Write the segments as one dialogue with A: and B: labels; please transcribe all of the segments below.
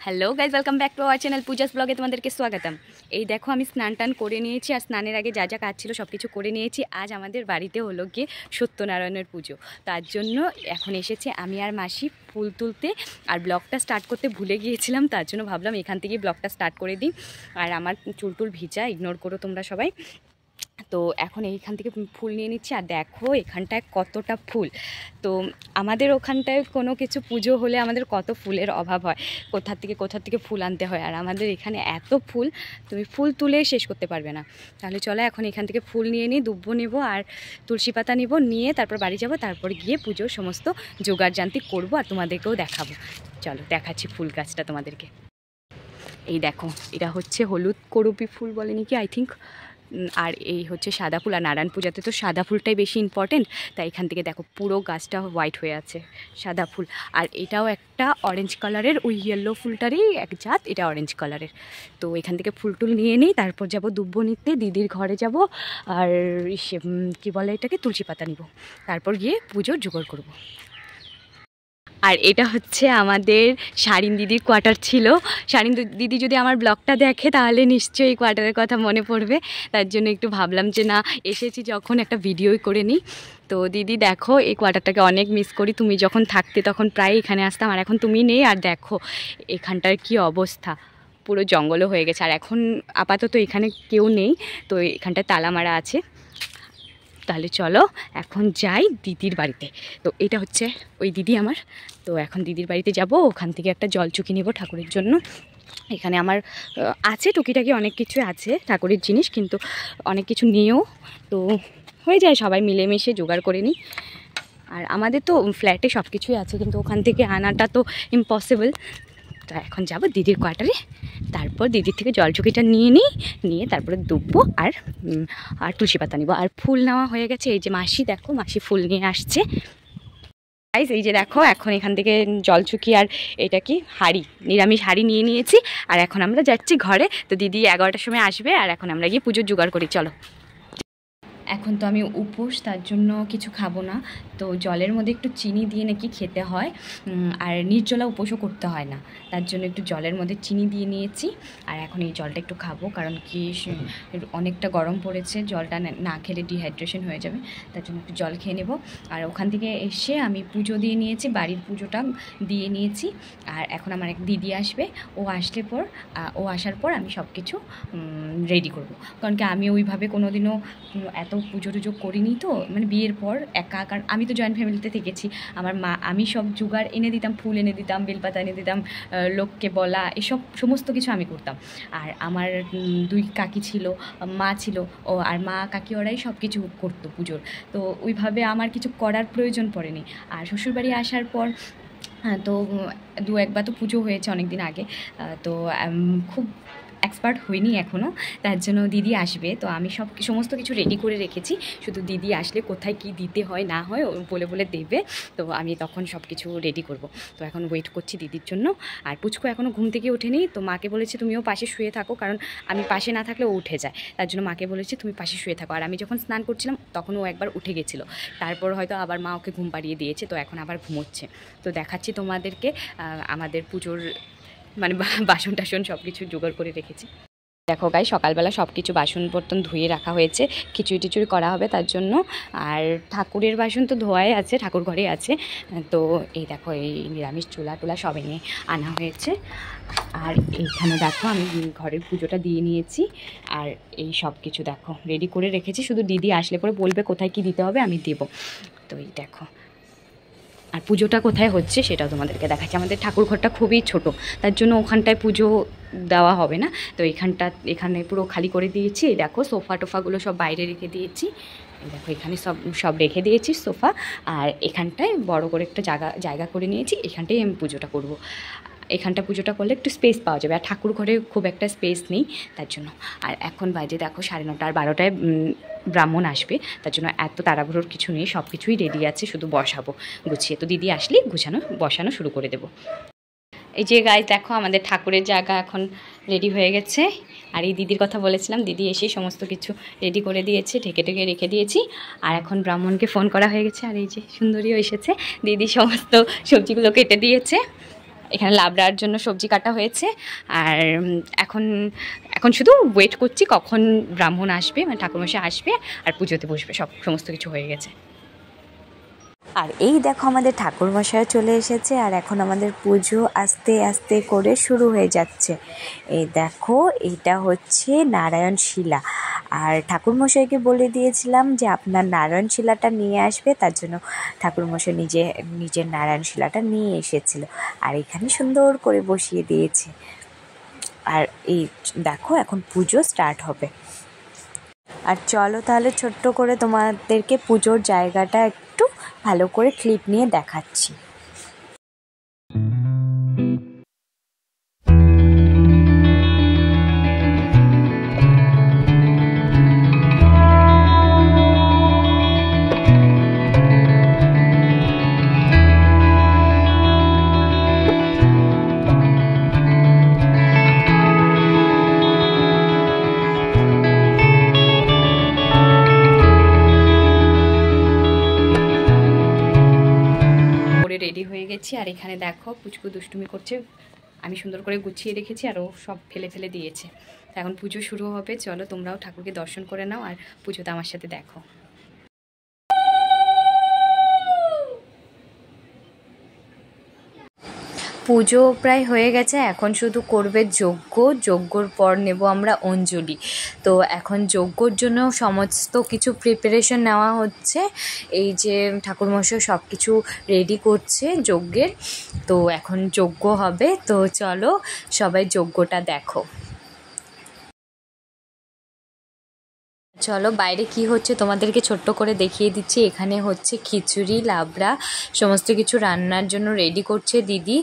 A: Hello guys, welcome back to our channel Puja's ব্লগে তোমাদেরকে স্বাগতম। এই দেখো আমি স্নান টান করে নিয়েছি, আর স্নানের আগে যা যা কাজ ছিল সব কিছু করে নিয়েছি। আজ আমাদের বাড়িতে হলো গিয়ে সত্যনারায়ণের পুজো, তার জন্য এখন এসেছে আমি আর মাসি ফুল তুলতে। আর ব্লগটা স্টার্ট করতে ভুলে গিয়েছিলাম, তার জন্য ভাবলাম এখান থেকেই ব্লগটা স্টার্ট করে দিই। আর আমার চুল ভিজা, ইগনোর করো তোমরা সবাই। তো এখন এইখান থেকে ফুল নিয়ে নিচ্ছি, আর দেখো এখানটায় কতটা ফুল। তো আমাদের ওখানটায় কোনো কিছু পুজো হলে আমাদের কত ফুলের অভাব হয়, কোথা থেকে ফুল আনতে হয়। আর আমাদের এখানে এত ফুল, তুমি ফুল তুলে শেষ করতে পারবে না। তাহলে চলো এখন এখান থেকে ফুল নিয়ে নিই, দুব্বো নেব আর তুলসী পাতা নেব, নিয়ে তারপর বাড়ি যাব, তারপর গিয়ে পুজোর সমস্ত জোগাড় জান্তি করবো আর তোমাদেরকেও দেখাবো। চলো দেখাচ্ছি ফুল গাছটা তোমাদেরকে। এই দেখো, এটা হচ্ছে হলুদ করবি ফুল বলে নাকি আই থিঙ্ক। আর এই হচ্ছে সাদা ফুল। আর নারায়ণ পূজাতে তো সাদা ফুলটাই বেশি ইম্পর্টেন্ট, তাই এখান থেকে দেখো পুরো গাছটা হোয়াইট হয়ে আছে, সাদা ফুল। আর এটাও একটা অরেঞ্জ কালারের, ওই ইয়েলো ফুলটারই এক জাত, এটা অরেঞ্জ কালারের। তো এখান থেকে ফুল টুল নিয়ে নিই, তারপর যাব দুব্বো নিতে, দিদির ঘরে যাব। আর কী বলে এটাকে, তুলসী পাতা নিব, তারপর গিয়ে পুজোর জোগাড় করব। আর এটা হচ্ছে আমাদের শারিন দিদির কোয়ার্টার ছিল। শারিন দিদি যদি আমার ব্লগটা দেখে তাহলে নিশ্চয়ই এই কোয়ার্টারের কথা মনে পড়বে, তার জন্য একটু ভাবলাম যে না, এসেছি যখন একটা ভিডিওই করে নিই। তো দিদি দেখো, এই কোয়ার্টারটাকে অনেক মিস করি। তুমি যখন থাকতে তখন প্রায় এখানে আসতাম, আর এখন তুমি নেই। আর দেখো এখানটার কি অবস্থা, পুরো জঙ্গলও হয়ে গেছে। আর এখন আপাতত এখানে কেউ নেই, তো এখানটায় তালা মারা আছে। তাহলে চলো এখন যাই দিদির বাড়িতে। তো এটা হচ্ছে ওই দিদি আমার। তো এখন দিদির বাড়িতে যাব, ওখান থেকে একটা জলচুকি নেব ঠাকুরের জন্য। এখানে আমার আছে টুকিটাকি অনেক কিছু আছে ঠাকুরের জিনিস, কিন্তু অনেক কিছু নিয়েও তো হয়ে যায়, সবাই মিলেমিশে জোগাড় করে নিই। আর আমাদের তো ফ্ল্যাটে সব কিছুই আছে, কিন্তু ওখান থেকে আনাটা তো ইম্পসিবল। তো এখন যাব দিদির কোয়ার্টারে, তারপর দিদির থেকে জলচুকিটা নিয়ে তারপরে দুব্বো আর তুলসী পাতা নিব। আর ফুল নেওয়া হয়ে গেছে, এই যে মাসি, দেখো মাসি ফুল নিয়ে আসছে। এই যে দেখো, এখন এখান থেকে জলচুকি আর এটা কি হাঁড়ি, নিরামিষ হাঁড়ি নিয়ে নিয়েছি। আর এখন আমরা যাচ্ছি ঘরে। তো দিদি 11টার সময় আসবে, আর এখন আমরা গিয়ে পুজোর জোগাড় করি, চলো। এখন তো আমি উপোস, তার জন্য কিছু খাবো না। তো জলের মধ্যে একটু চিনি দিয়ে নাকি খেতে হয়, আর নির্জলা উপোসও করতে হয় না, তার জন্য একটু জলের মধ্যে চিনি দিয়ে নিয়েছি। আর এখন এই জলটা একটু খাবো, কারণ কি অনেকটা গরম পড়েছে, জলটা না খেলে ডিহাইড্রেশন হয়ে যাবে, তার জন্য একটু জল খেয়ে নেব। আর ওখান থেকে এসে আমি পুজো দিয়ে নিয়েছি, বাড়ির পুজোটা দিয়ে নিয়েছি। আর এখন আমার এক দিদি আসবে, ও আসার পর আমি সব কিছু রেডি করব। কারণ কি আমি ওইভাবে কোনোদিনও এত পুজো টুজো করিনি, তো মানে বিয়ের পর একা। কারণ আমি তো জয়েন্ট ফ্যামিলিতে থেকেছি, আমার মা, আমি সব জোগাড় এনে দিতাম, ফুল এনে দিতাম, বেলপাতা এনে দিতাম, লোককে বলা, এসব সমস্ত কিছু আমি করতাম। আর আমার 2 কাকি ছিল, মা ছিল, আর মা কাকি ওরাই সব কিছু করতো পুজোর। তো ওইভাবে আমার কিছু করার প্রয়োজন পড়েনি। আর শ্বশুরবাড়ি আসার পর তো 2-1বার তো পুজো হয়েছে অনেক দিন আগে, তো খুব এক্সপার্ট হইনি এখনও, তার জন্য দিদি আসবে। তো আমি সমস্ত কিছু রেডি করে রেখেছি, শুধু দিদি আসলে কোথায় কি দিতে হয় না হয় বলে দেবে, তো আমি তখন সব কিছু রেডি করব। তো এখন ওয়েট করছি দিদির জন্য। আর পুচকু এখনও ঘুম থেকে ওঠেনি, তো মাকে বলেছে তুমিও পাশে শুয়ে থাকো, কারণ আমি পাশে না থাকলে ও উঠে যায়, তার জন্য মাকে বলেছে তুমি পাশে শুয়ে থাকো। আর আমি যখন স্নান করছিলাম তখন ও একবার উঠে গেছিলো, তারপর হয়তো আবার মা ওকে ঘুম পাড়িয়ে দিয়েছে, তো এখন আবার ঘুমোচ্ছে। তো দেখাচ্ছি তোমাদেরকে আমাদের পুজোর মানে বাসন টাসন সব কিছু জোগাড় করে রেখেছি। দেখো গাই, সকালবেলা সব কিছু বাসন বর্তন ধুয়ে রাখা হয়েছে, খিচুড়ি টিচুড়ি করা হবে তার জন্য। আর ঠাকুরের বাসন তো ধোয়াই আছে, ঠাকুর ঘরে আছে। তো এই দেখো, এই নিরামিষ চুলা টুলা সব এনে আনা হয়েছে। আর এইখানে দেখো আমি ঘরের পুজোটা দিয়ে নিয়েছি, আর এই সব কিছু দেখো রেডি করে রেখেছি, শুধু দিদি আসলে পরে বলবে কোথায় কি দিতে হবে আমি দেবো। তো এই দেখো, আর পুজোটা কোথায় হচ্ছে সেটাও তোমাদেরকে দেখাচ্ছি। আমাদের ঠাকুর ঘরটা খুবই ছোট, তার জন্য ওখানটায় পুজো দেওয়া হবে না। তো এখানে পুরো খালি করে দিয়েছি। দেখো সোফা টোফাগুলো সব বাইরে রেখে দিয়েছি, দেখো এখানে সব রেখে দিয়েছি সোফা। আর এখানটায় বড় করে একটা জায়গা করে নিয়েছি, এখানটাই আমি পুজোটা করব। এখানটা পুজোটা করলে একটু স্পেস পাওয়া যাবে, আর ঠাকুর ঘরে খুব একটা স্পেস নেই, তার জন্য। আর এখন বাজে দেখো 9:30, আর 12টায় ব্রাহ্মণ আসবে, তার জন্য এত তাড়াহুড়োর কিছু নেই, সব কিছুই রেডি আছে, শুধু বসাবো গুছিয়ে। তো দিদি আসলে বসানো শুরু করে দেবো। এই যে গাইস দেখো, আমাদের ঠাকুরের জায়গা এখন রেডি হয়ে গেছে। আর এই দিদির কথা বলেছিলাম, দিদি এসেই সমস্ত কিছু রেডি করে দিয়েছে, ঢেকে রেখে দিয়েছি। আর এখন ব্রাহ্মণকে ফোন করা হয়ে গেছে, আর এই যে সুন্দরীও এসেছে, দিদি সমস্ত সবজিগুলো কেটে দিয়েছে। এখানে লাবড়ার জন্য সবজি কাটা হয়েছে। আর এখন এখন শুধু ওয়েট করছি কখন ব্রাহ্মণ আসবে, মানে ঠাকুরমশাই আসবে আর পুজোতে বসবে, সমস্ত কিছু হয়ে গেছে।
B: আর এই দেখো আমাদের ঠাকুরমশাই চলে এসেছে, আর এখন আমাদের পুজো আস্তে আস্তে করে শুরু হয়ে যাচ্ছে। এই দেখো এটা হচ্ছে নারায়ণ শিলা, আর ঠাকুরমশাইকে বলে দিয়েছিলাম যে আপনার নারায়ণ শিলাটা নিয়ে আসবে, তার জন্য ঠাকুরমশাই নিজের নারায়ণ শিলাটা নিয়ে এসেছিল আর এখানে সুন্দর করে বসিয়ে দিয়েছে। আর এই দেখো এখন পুজো স্টার্ট হবে। আর চলো তাহলে ছোট্ট করে তোমাদেরকে পুজোর জায়গাটা একটু ভালো করে ক্লিপ নিয়ে দেখাচ্ছি।
A: রেডি হয়ে গেছি, আর এখানে দেখো পুচকু দুষ্টুমি করছে। আমি সুন্দর করে গুছিয়ে রেখেছি আর ও সব ফেলে ফেলে দিয়েছে। তো এখন পুজো শুরু হবে, চলো তোমরাও ঠাকুরকে দর্শন করে নাও আর পুজোতে আমার সাথে দেখো। পুজো প্রায় হয়ে গেছে, এখন শুধু করবে যজ্ঞ। যজ্ঞর পর নেব আমরা অঞ্জলি। তো এখন যজ্ঞর জন্য সমস্ত কিছু প্রিপারেশন নেওয়া হচ্ছে। এই যে ঠাকুরমশাই সব কিছু রেডি করছে যজ্ঞের। তো এখন যজ্ঞ হবে, তো চলো সবাই যজ্ঞটা দেখো। চলো বাইরে কি হচ্ছে তোমাদেরকে ছোট্ট করে দেখিয়ে দিচ্ছি। এখানে হচ্ছে খিচুড়ি, লাবড়া সমস্ত কিছু রান্নার জন্য রেডি করছে দিদি,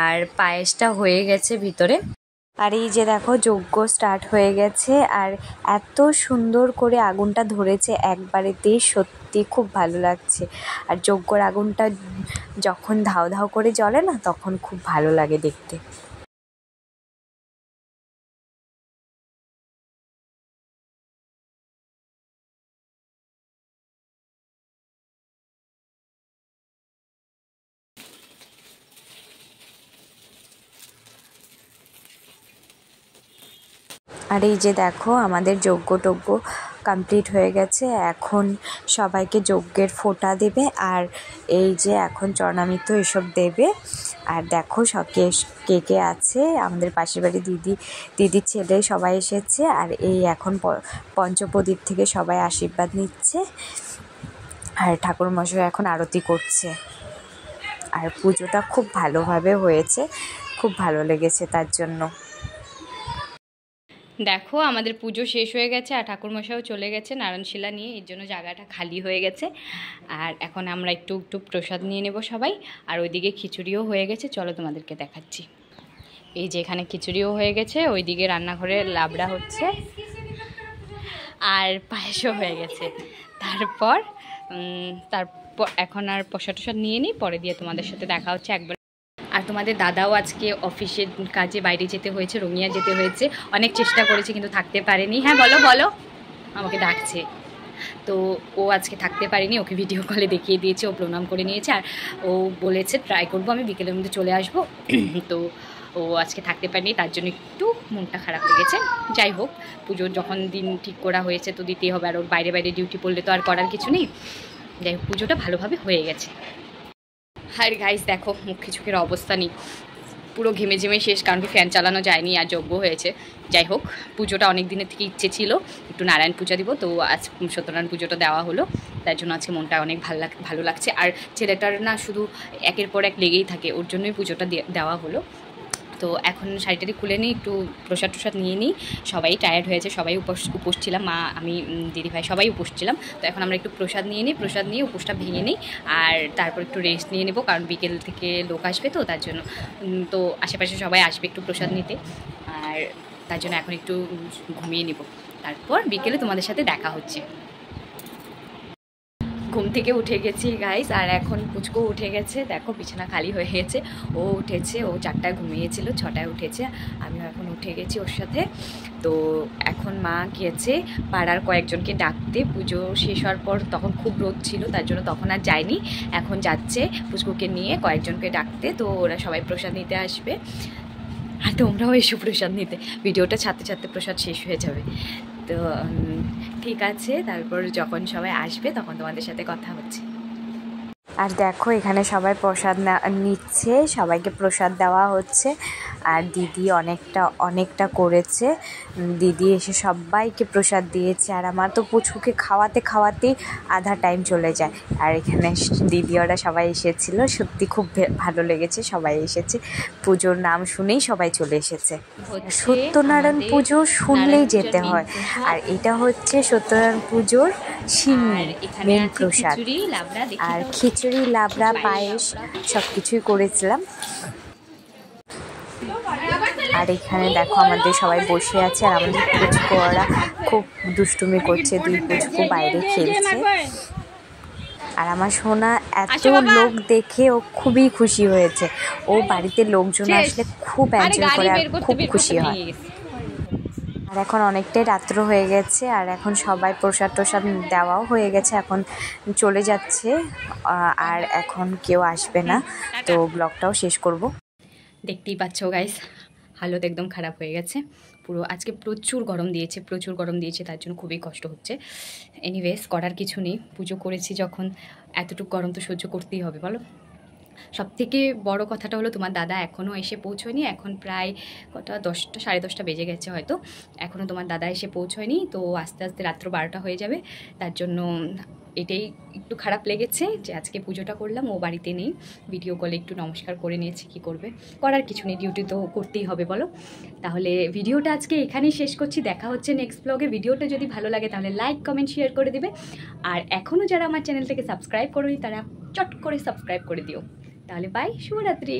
A: আর পায়েসটা হয়ে গেছে ভিতরে।
B: আর এই যে দেখো যজ্ঞ স্টার্ট হয়ে গেছে, আর এত সুন্দর করে আগুনটা ধরেছে একবারেতেই, সত্যি খুব ভালো লাগছে। আর যজ্ঞর আগুনটা যখন ধাও ধাও করে জ্বলে না, তখন খুব ভালো লাগে দেখতে। আর এই যে দেখো আমাদের যজ্ঞ কমপ্লিট হয়ে গেছে। এখন সবাইকে যজ্ঞের ফোঁটা দেবে, আর এই যে এখন চরণামৃত এসব দেবে। আর দেখো কে কে আছে, আমাদের পাশের বাড়ি দিদির ছেলে সবাই এসেছে। আর এই এখন পঞ্চপ্রদীপ থেকে সবাই আশীর্বাদ নিচ্ছে, আর ঠাকুরমশাই এখন আরতি করছে। আর পুজোটা খুব ভালোভাবে হয়েছে, খুব ভালো লেগেছে তার জন্য।
A: দেখো আমাদের পুজো শেষ হয়ে গেছে আর ঠাকুরমশাইও চলে গেছে নারায়ণশিলা নিয়ে, এর জন্য জায়গাটা খালি হয়ে গেছে। আর এখন আমরা একটু একটু প্রসাদ নিয়ে নেব সবাই। আর ওইদিকে খিচুড়িও হয়ে গেছে, চলো তোমাদেরকে দেখাচ্ছি। এই যে এখানে খিচুড়িও হয়ে গেছে, ওইদিকে রান্নাঘরে লাবড়া হচ্ছে আর পায়েসও হয়ে গেছে। তারপর এখন আর প্রসাদ টসাদ নিয়ে নিই, পরে দিয়ে তোমাদের সাথে দেখা হচ্ছে একবার। আর তোমাদের দাদাও আজকে অফিসের কাজে বাইরে যেতে হয়েছে, রঙিয়া যেতে হয়েছে। অনেক চেষ্টা করেছে কিন্তু থাকতে পারেনি। হ্যাঁ বলো, আমাকে ডাকছে। তো ও আজকে থাকতে পারেনি, ওকে ভিডিও কলে দেখিয়ে দিয়েছে, ও প্রণাম করে নিয়েছে। আর ও বলেছে ট্রাই করবো আমি বিকেলের মধ্যে চলে আসবো। তো ও আজকে থাকতে পারেনি, তার জন্য একটু মনটা খারাপ লেগেছে। যাই হোক, পুজোর যখন দিন ঠিক করা হয়েছে তো দিতেই হবে, আর ওর বাইরে ডিউটি পড়লে তো আর করার কিছু নেই। যাই হোক, পুজোটা ভালোভাবে হয়ে গেছে। আর গাইস দেখো মুখে চোখের অবস্থা নেই, পুরো ঘেমে শেষ, কারণ কি ফ্যান চালানো যায়নি আর যজ্ঞ হয়েছে। যাই হোক, পুজোটা অনেক দিনের থেকে ইচ্ছে ছিল একটু নারায়ণ পূজা দিব, তো আজ সত্যনারায়ণ পুজোটা দেওয়া হলো, তার জন্য আজকে মনটা অনেক ভালো লাগছে। আর ছেলেটার না শুধু একের পর এক লেগেই থাকে, ওর জন্যই পুজোটা দেওয়া হলো। তো এখন শাড়িটারি খুলে নিই, একটু প্রসাদ নিয়ে নিই। সবাই টায়ার্ড হয়েছে, সবাই উপোস ছিলাম, মা আমি দিদিভাই সবাই উপোস ছিলাম। তো এখন আমরা একটু প্রসাদ নিয়ে উপোসটা ভেঙে নিই, আর তারপর একটু রেস্ট নিয়ে নেবো, কারণ বিকেল থেকে লোক আসবে তো তার জন্য। তো আশেপাশে সবাই আসবে একটু প্রসাদ নিতে, আর তার জন্য এখন একটু ঘুমিয়ে নেব, তারপর বিকেলে তোমাদের সাথে দেখা হচ্ছে। ঘুম থেকে উঠে গেছি গাইস, আর এখন পুচকু উঠে গেছে। দেখো বিছানা খালি হয়ে গেছে, ও উঠেছে। ও 4টায় ঘুমিয়েছিল, 6টায় উঠেছে। আমিও এখন উঠে গেছি ওর সাথে। তো এখন মা গিয়েছে পাড়ার কয়েকজনকে ডাকতে, পুজো শেষ হওয়ার পর তখন খুব রোদ ছিল, তার জন্য তখন আর যায়নি। এখন যাচ্ছে পুচকুকে নিয়ে কয়েকজনকে ডাকতে, তো ওরা সবাই প্রসাদ নিতে আসবে। আর তোমরাও এসো প্রসাদ নিতে। ভিডিওটা ছাড়তে ছাড়তে প্রসাদ শেষ হয়ে যাবে। তো ঠিক আছে, তারপর যখন সবাই আসবে তখন তোমাদের সাথে কথা হচ্ছে।
B: আর দেখো এখানে সবাই প্রসাদ নিচ্ছে, সবাইকে প্রসাদ দেওয়া হচ্ছে। আর দিদি অনেকটা করেছে, দিদি এসে সবাইকে প্রসাদ দিয়েছে। আর আমার তো পুচকুকে খাওয়াতেই আধা টাইম চলে যায়। আর এখানে দিদি ওরা সবাই এসেছিলো, সত্যি খুব ভালো লেগেছে, সবাই এসেছে। পুজোর নাম শুনেই সবাই চলে এসেছে। সত্যনারায়ণ পুজো শুনলেই যেতে হয়। আর এটা হচ্ছে সত্যনারায়ণ পুজোর মেন প্রসাদ। আর খিচুড়ি, লাবড়া, পায়েস সব কিছুই করেছিলাম। আর এখানে দেখো আমাদের সবাই বসে আছে, আর আমাদের পুচকু ওরা খুব দুষ্টুমি করছে, 2 পুচকু বাইরে খেলছে। আর আমার সোনা এত লোক দেখে ও খুবই খুশি হয়েছে। ও বাড়িতে লোকজন আসলে খুব এনজয় করে আর খুব খুশি হয়। আর এখন অনেকটাই রাত্র হয়ে গেছে, আর এখন সবাই প্রসাদ দেওয়াও হয়ে গেছে, এখন চলে যাচ্ছে। আর এখন কেউ আসবে না, তো ব্লগটাও শেষ করব।
A: দেখতেই পাচ্ছ গাইস, হালত একদম খারাপ হয়ে গেছে পুরো। আজকে প্রচুর গরম দিয়েছে, তার জন্য খুবই কষ্ট হচ্ছে। এনিওয়েজ করার কিছু নেই, পুজো করেছি যখন, এতটুকু গরম তো সহ্য করতেই হবে বলো। সবথেকে বড় কথাটা হলো তোমার দাদা এখনও এসে পৌঁছয়নি। এখন প্রায় কটা 10টা, 10:30 বেজে গেছে হয়তো, এখনও তোমার দাদা এসে পৌঁছয়নি। তো আস্তে আস্তে রাত্র 12টা হয়ে যাবে। তার জন্য এটাই একটু খারাপ লেগেছে যে আজকে পুজোটা করলাম, ও বাড়িতে নেই। ভিডিও কলে একটু নমস্কার করে নিয়েছি, কি করবে, করার কিছু নেই, ডিউটি তো করতেই হবে বলো। তাহলে ভিডিওটা আজকে এখানেই শেষ করছি, দেখা হচ্ছে নেক্সট ব্লগে। ভিডিওটা যদি ভালো লাগে তাহলে লাইক, কমেন্ট, শেয়ার করে দিবে। আর এখনও যারা আমার চ্যানেলটাকে সাবস্ক্রাইব করোনি তারা চট করে সাবস্ক্রাইব করে দিও। তাহলে বাই, শুভরাত্রি।